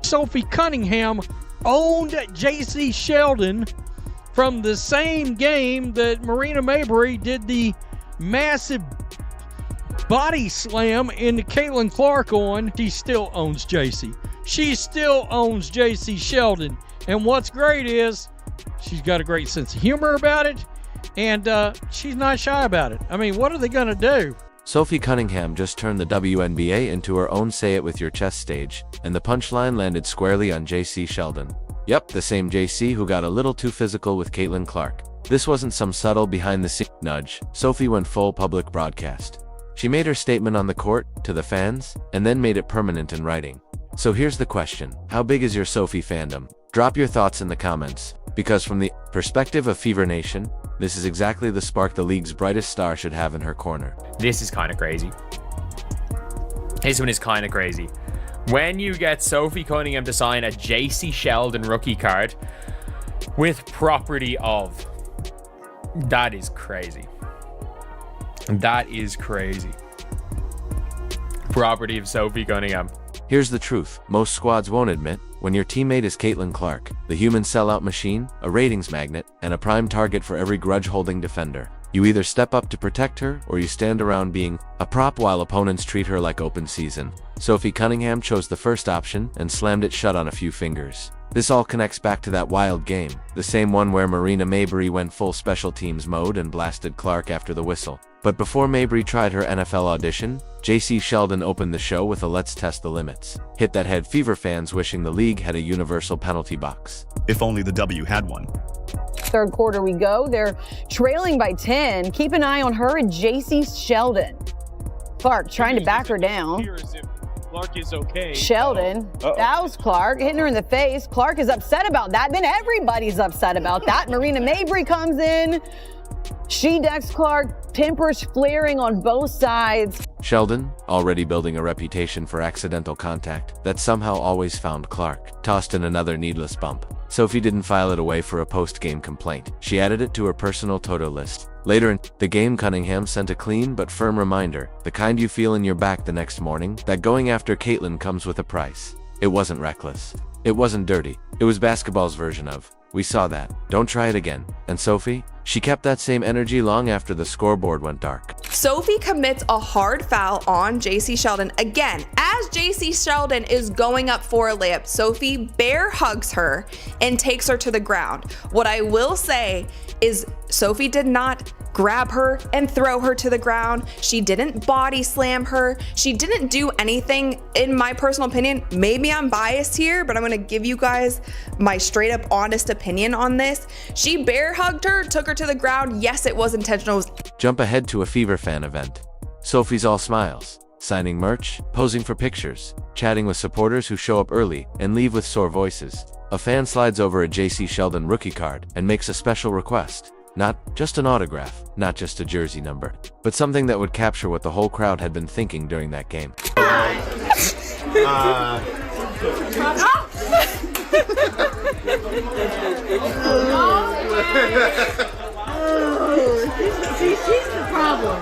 Sophie Cunningham owned Jacy Sheldon from the same game that Marina Mabrey did the massive body slam into Caitlin Clark on. She still owns Jacy. She still owns Jacy Sheldon. And what's great is she's got a great sense of humor about it, and she's not shy about it. I mean, what are they going to do? Sophie Cunningham just turned the WNBA into her own say it with your chest stage, and the punchline landed squarely on Jacy Sheldon. Yep, the same Jacy who got a little too physical with Caitlin Clark. This wasn't some subtle behind-the-scenes nudge. Sophie went full public broadcast. She made her statement on the court, to the fans, and then made it permanent in writing. So here's the question. How big is your Sophie fandom? Drop your thoughts in the comments, because from the perspective of Fever Nation, this is exactly the spark the league's brightest star should have in her corner. This is kind of crazy. This one is kind of crazy. When you get Sophie Cunningham to sign a Jacy Sheldon rookie card with property of, that is crazy. That is crazy. Property of Sophie Cunningham. Here's the truth. Most squads won't admit, when your teammate is Caitlin Clark, the human sellout machine, a ratings magnet, and a prime target for every grudge-holding defender, you either step up to protect her or you stand around being a prop while opponents treat her like open season. Sophie Cunningham chose the first option and slammed it shut on a few fingers. This all connects back to that wild game, the same one where Marina Mabrey went full special teams mode and blasted Clark after the whistle. But before Mabrey tried her NFL audition, Jacy Sheldon opened the show with a "let's test the limits" hit that had Fever fans wishing the league had a universal penalty box. If only the W had one. Third quarter we go. They're trailing by 10. Keep an eye on her and Jacy Sheldon. Clark trying to back her down. Clark is okay. Sheldon, that was Clark, hitting her in the face. Clark is upset about that. Then everybody's upset about that. Marina Mabrey comes in. She decks Clark, tempers flaring on both sides. Sheldon, already building a reputation for accidental contact that somehow always found Clark, tossed in another needless bump. Sophie didn't file it away for a post-game complaint. She added it to her personal Toto list. Later in the game, Cunningham sent a clean but firm reminder, the kind you feel in your back the next morning, that going after Caitlin comes with a price. It wasn't reckless. It wasn't dirty. It was basketball's version of, "We saw that. Don't try it again." And Sophie? She kept that same energy long after the scoreboard went dark. Sophie commits a hard foul on Jacy Sheldon. Again, as Jacy Sheldon is going up for a layup, Sophie bear hugs her and takes her to the ground. What I will say is Sophie did not grab her and throw her to the ground. She didn't body slam her. She didn't do anything, in my personal opinion. Maybe I'm biased here, but I'm gonna give you guys my straight up honest opinion on this. She bear hugged her, took her to the ground. Yes, it was intentional. Jump ahead to a Fever fan event. Sophie's all smiles, signing merch, posing for pictures, chatting with supporters who show up early and leave with sore voices. A fan slides over a Jacy Sheldon rookie card and makes a special request. Not just an autograph, not just a jersey number, but something that would capture what the whole crowd had been thinking during that game. She's the problem. She is the problem.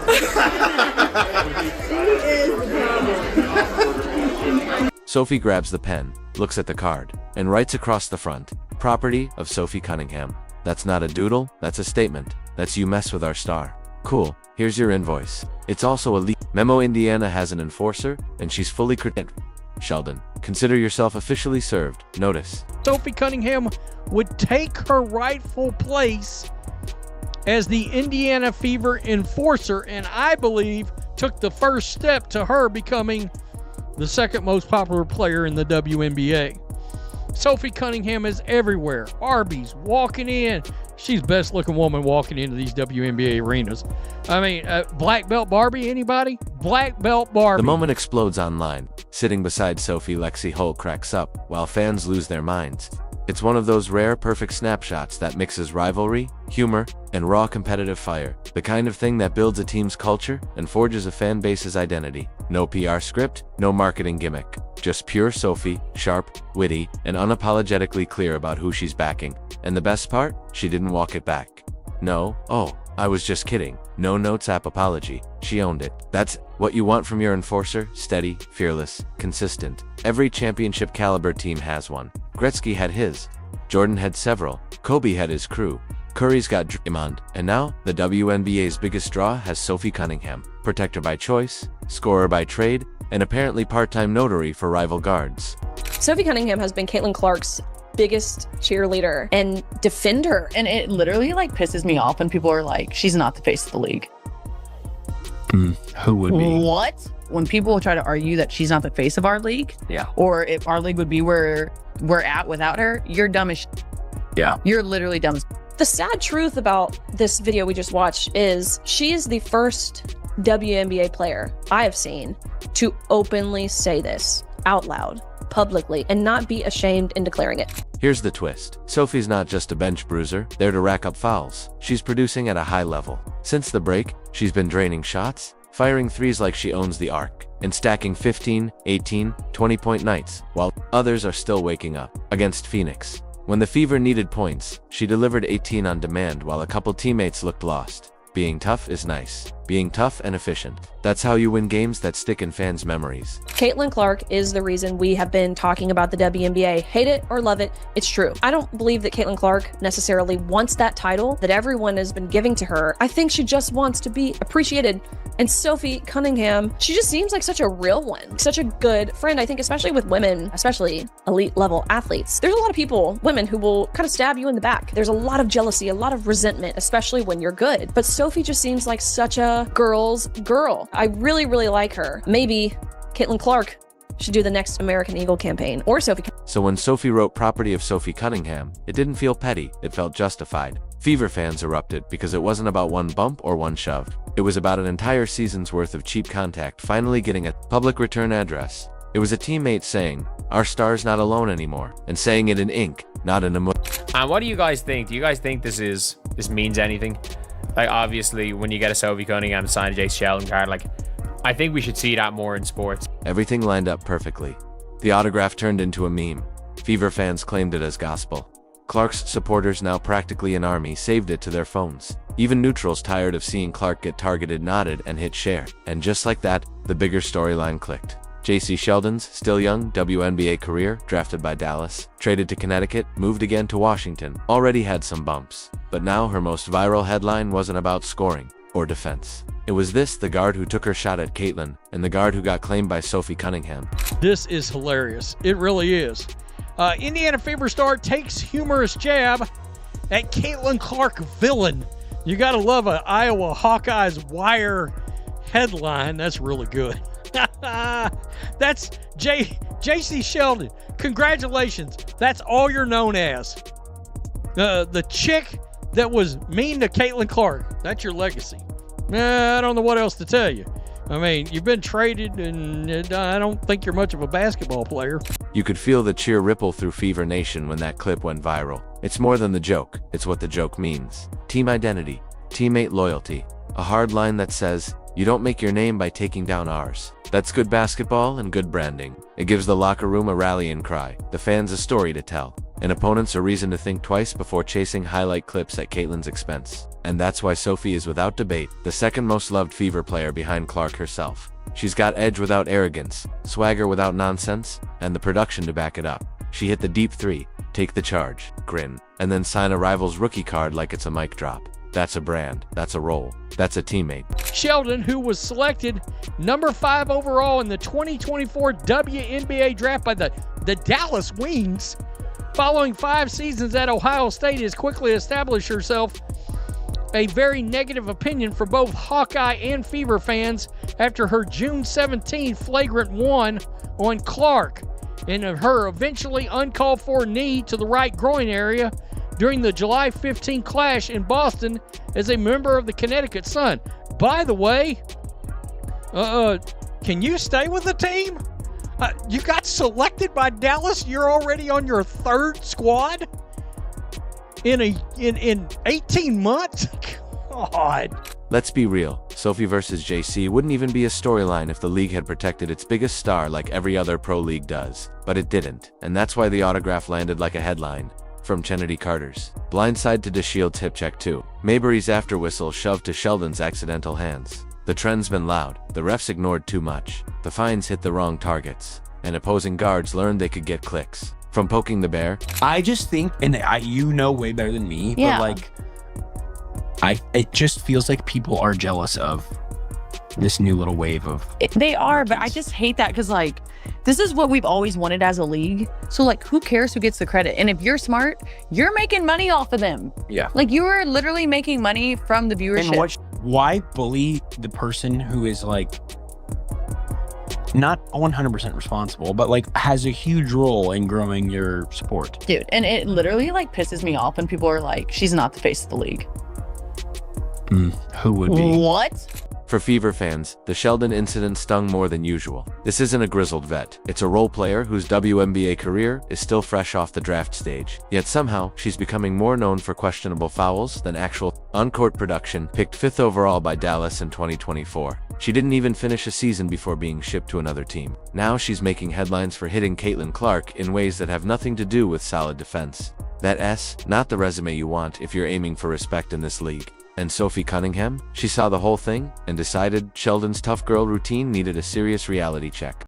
Sophie grabs the pen, looks at the card, and writes across the front, "Property of Sophie Cunningham." That's not a doodle, that's a statement. That's "you mess with our star." Cool, here's your invoice. It's also a memo. Indiana has an enforcer, and she's fully credited. Sheldon, consider yourself officially served. Notice. Sophie Cunningham would take her rightful place as the Indiana Fever enforcer, and I believe took the first step to her becoming the second most popular player in the WNBA. Sophie Cunningham is everywhere. Arby's, walking in. She's the best looking woman walking into these WNBA arenas. I mean, Black Belt Barbie, anybody? Black Belt Barbie. The moment explodes online. Sitting beside Sophie, Lexi Hull cracks up, while fans lose their minds. It's one of those rare, perfect snapshots that mixes rivalry, humor, and raw competitive fire. The kind of thing that builds a team's culture and forges a fan base's identity. No PR script, no marketing gimmick. Just pure Sophie, sharp, witty, and unapologetically clear about who she's backing. And the best part? She didn't walk it back. No, "Oh, I was just kidding." No notes app apology. She owned it. That's What you want from your enforcer? Steady, fearless, consistent. Every championship caliber team has one. Gretzky had his. Jordan had several. Kobe had his crew. Curry's got Draymond. And now, the WNBA's biggest draw has Sophie Cunningham. Protector by choice, scorer by trade, and apparently part-time notary for rival guards. Sophie Cunningham has been Caitlin Clark's biggest cheerleader and defender. And it literally like pisses me off when people are like, she's not the face of the league. Who would be? What? When people try to argue that she's not the face of our league, Yeah. or if our league would be where we're at without her, you're dumb as Yeah. You're literally dumb as The sad truth about this video we just watched is she is the first WNBA player I have seen to openly say this out loud, publicly, and not be ashamed in declaring it. Here's the twist. Sophie's not just a bench bruiser, there to rack up fouls. She's producing at a high level. Since the break, she's been draining shots, firing threes like she owns the arc, and stacking 15, 18, 20-point nights, while others are still waking up. Against Phoenix, when the Fever needed points, she delivered 18 on demand while a couple teammates looked lost. Being tough is nice. Being tough and efficient. That's how you win games that stick in fans' memories. Caitlin Clark is the reason we have been talking about the WNBA. Hate it or love it, it's true. I don't believe that Caitlin Clark necessarily wants that title that everyone has been giving to her. I think she just wants to be appreciated. And Sophie Cunningham, she just seems like such a real one, such a good friend. I think especially with women, especially elite level athletes, there's a lot of people, women, who will kind of stab you in the back. There's a lot of jealousy, a lot of resentment, especially when you're good. But Sophie just seems like such a girl's girl. I really, really like her. Maybe Caitlin Clark should do the next American Eagle campaign, or Sophie. So when Sophie wrote Property of Sophie Cunningham, it didn't feel petty, it felt justified. Fever fans erupted because it wasn't about one bump or one shove. It was about an entire season's worth of cheap contact finally getting a public return address. It was a teammate saying, "Our star's not alone anymore," and saying it in ink, not in a And what do you guys think? Do you guys think this means anything? Like, obviously, when you get a Sophie Cunningham to sign a Jacy Sheldon card, like, I think we should see that more in sports. Everything lined up perfectly. The autograph turned into a meme. Fever fans claimed it as gospel. Clark's supporters, now practically an army, saved it to their phones. Even neutrals tired of seeing Clark get targeted nodded and hit share. And just like that, the bigger storyline clicked. Jacy Sheldon's still young WNBA career, drafted by Dallas, traded to Connecticut, moved again to Washington, already had some bumps. But now her most viral headline wasn't about scoring or defense. It was this, the guard who took her shot at Caitlin, and the guard who got claimed by Sophie Cunningham. This is hilarious. It really is. Indiana Fever star takes humorous jab at Caitlin Clark villain. You gotta love an Iowa Hawkeyes wire headline. That's really good. That's Jacy Sheldon. Congratulations. That's all you're known as. The chick that was mean to Caitlin Clark. That's your legacy. I don't know what else to tell you. I mean, you've been traded, and I don't think you're much of a basketball player. You could feel the cheer ripple through Fever Nation when that clip went viral. It's more than the joke, it's what the joke means. Team identity, teammate loyalty, a hard line that says, you don't make your name by taking down ours. That's good basketball and good branding. It gives the locker room a rallying cry, the fans a story to tell, and opponents a reason to think twice before chasing highlight clips at Caitlin's expense. And that's why Sophie is without debate the second most loved Fever player behind Clark herself. She's got edge without arrogance, swagger without nonsense, and the production to back it up. She hit the deep three, take the charge, grin, and then sign a rival's rookie card like it's a mic drop. That's a brand, that's a role, that's a teammate. Sheldon, who was selected number 5 overall in the 2024 WNBA draft by the Dallas Wings, following 5 seasons at Ohio State, has quickly established herself a very negative opinion for both Hawkeye and Fever fans after her June 17 flagrant 1 on Clark and her eventually uncalled for knee to the right groin area during the July 15 clash in Boston as a member of the Connecticut Sun. By the way, can you stay with the team? You got selected by Dallas. You're already on your 3rd squad in 18 months. God. Let's be real. Sophie versus JC wouldn't even be a storyline if the league had protected its biggest star like every other pro league does. But it didn't, and that's why the autograph landed like a headline. From Kennedy Carter's blindside to DeShield's hip check 2. Mabry's after whistle shoved to Sheldon's accidental hands. The trend's been loud, the refs ignored too much, the fines hit the wrong targets, and opposing guards learned they could get clicks. From poking the bear, I just think, and you know way better than me, Yeah. but like, it just feels like people are jealous of this new little wave of. They are, but I just hate that because like, this is what we've always wanted as a league. So like, who cares who gets the credit? And if you're smart, you're making money off of them. Yeah. Like you are literally making money from the viewership. And why bully the person who is like not 100% responsible, but like has a huge role in growing your sport? Dude, and it literally like pisses me off when people are like, she's not the face of the league. Who would be? What? For Fever fans, the Sheldon incident stung more than usual. This isn't a grizzled vet. It's a role player whose WNBA career is still fresh off the draft stage. Yet somehow, she's becoming more known for questionable fouls than actual on-court production, picked 5th overall by Dallas in 2024. She didn't even finish a season before being shipped to another team. Now she's making headlines for hitting Caitlin Clark in ways that have nothing to do with solid defense. That S, not the resume you want if you're aiming for respect in this league. And Sophie Cunningham? She saw the whole thing and decided Sheldon's tough girl routine needed a serious reality check.